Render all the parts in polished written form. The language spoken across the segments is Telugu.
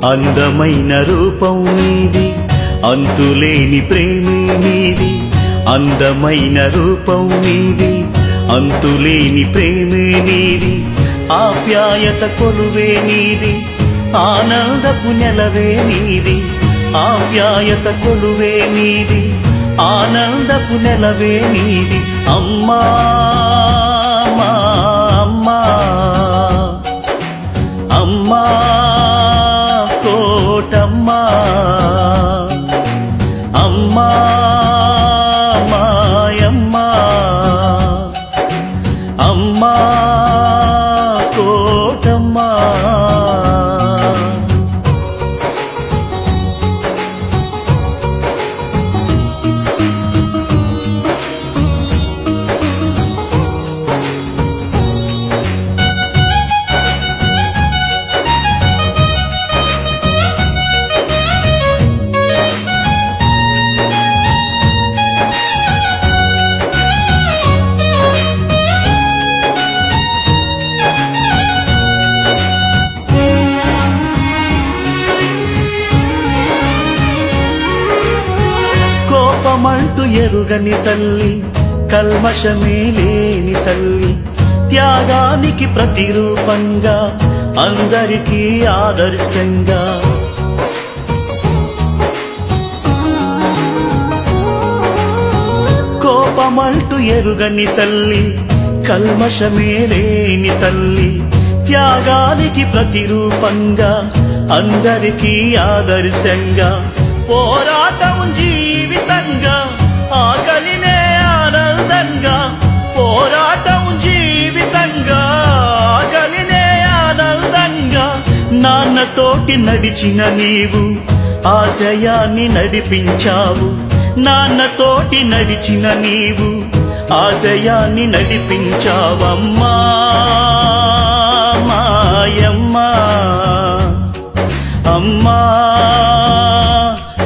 అందమైన రూపం నీది, అంతులేని ప్రేమే నీది. అందమైన రూపం నీది, అంతులేని ప్రేమే నీది. ఆప్యాయత కొలువే నీది, ఆనందపు నెలవే నీది. ఆప్యాయత కొలువే నీది, ఆనందపు నెలవే నీది. అమ్మా మా అమ్మా, అమ్మా కోటమ్మా, అమ్మా మాయమ్మా, అమ్మా కోటమ్మా. కోపమంటూ ఎరుగని తల్లి, కల్మషమే లేని తల్లి. త్యాగానికి ప్రతిరూపంగా, అందరికీ ఆదర్శంగా. కోపమంటూ ఎరుగని తల్లి, కల్మషమే లేని తల్లి. త్యాగానికి ప్రతిరూపంగా, అందరికీ ఆదర్శంగా. పోరాటం జీవితంగా, ఆకలినే ఆనందంగా. పోరాటం జీవితంగా, ఆకలినే ఆనందంగా. నాన్నతోటి నడిచిన నీవు ఆశయాన్ని నడిపించావు. నాన్నతోటి నడిచిన నీవు ఆశయాన్ని నడిపించావమ్మా మాయమ్మా, అమ్మా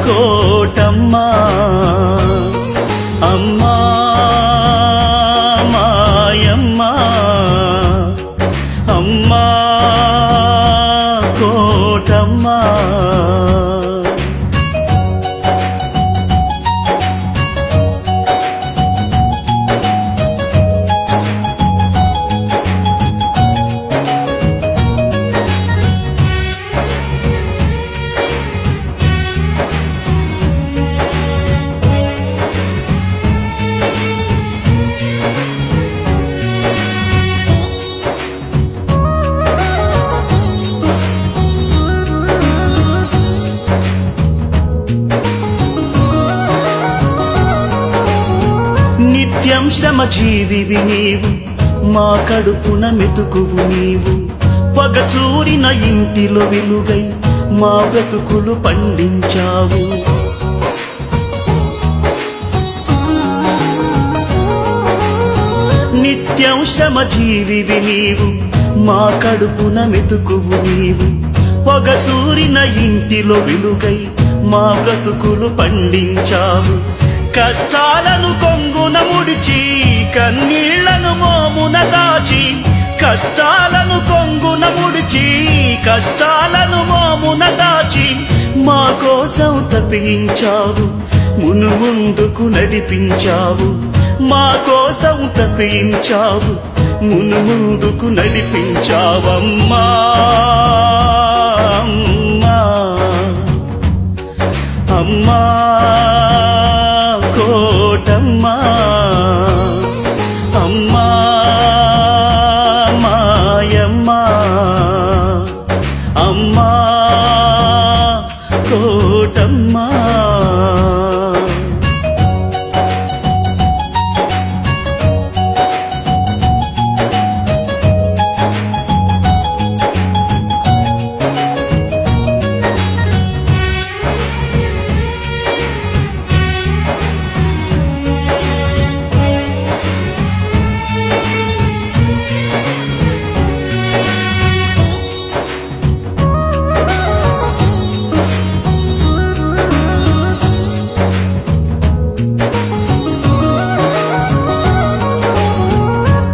కోటమ్మా, అమ్మా మాయమ్మా, అమ్మా కోటమ్మా. నిత్యం శ్రమ జీవివి నీవు, మా కడుపున మెతుకువు నీవు. పగచూరిన ఇంటిలో వెలుగై మా బ్రతుకులు పండించావు. నిత్యం శ్రమ జీవివి నీవు, మా కడుపున మెతుకువు నీవు. పగచూరిన ఇంటిలో వెలుగై మా బ్రతుకులు పండించావు. కష్టాలను కొంగున ముడిచి, కన్నీళ్లను మోమున దాచి. కష్టాలను కొంగున ముడిచి, కష్టాలను మోమున దాచి. మా కోసం తప్పించావు, మును ముందుకు నడిపించావు. మా కోసం తప్పించావు, మును ముందుకు నడిపించావమ్మా అమ్మా, అమ్మా కోటమ్మా, అమ్మా మాయమ్మా, అమ్మా కోటమ్మా.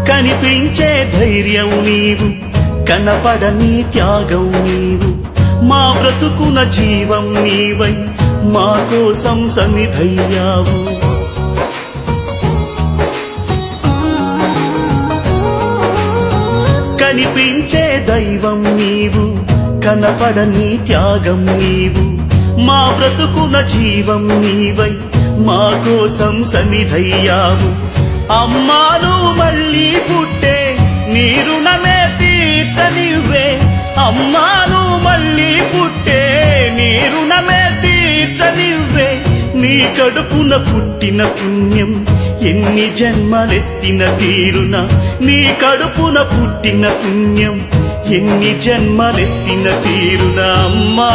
కనిపించే ధైర్యం నీవు, కనపడని త్యాగం నీవు. మా బ్రతుకున జీవం నీవై మా కోసం సన్నిధయ్యావు. కనిపించే దైవం నీవు, కనపడని త్యాగం నీవు. మా బ్రతుకున జీవం నీవై మా కోసం సన్నిధయ్యావు. అమ్మాను మళ్ళీ పుట్టే నీ రుణమే తీర్చనివ్వే. అమ్మాను మళ్ళీ పుట్టే నీ రుణమే తీర్చనివ్వే. నీ కడుపున పుట్టిన పుణ్యం ఎన్ని జన్మలెత్తిన తీరున. నీ కడుపున పుట్టిన పుణ్యం ఎన్ని జన్మలెత్తిన తీరున. అమ్మా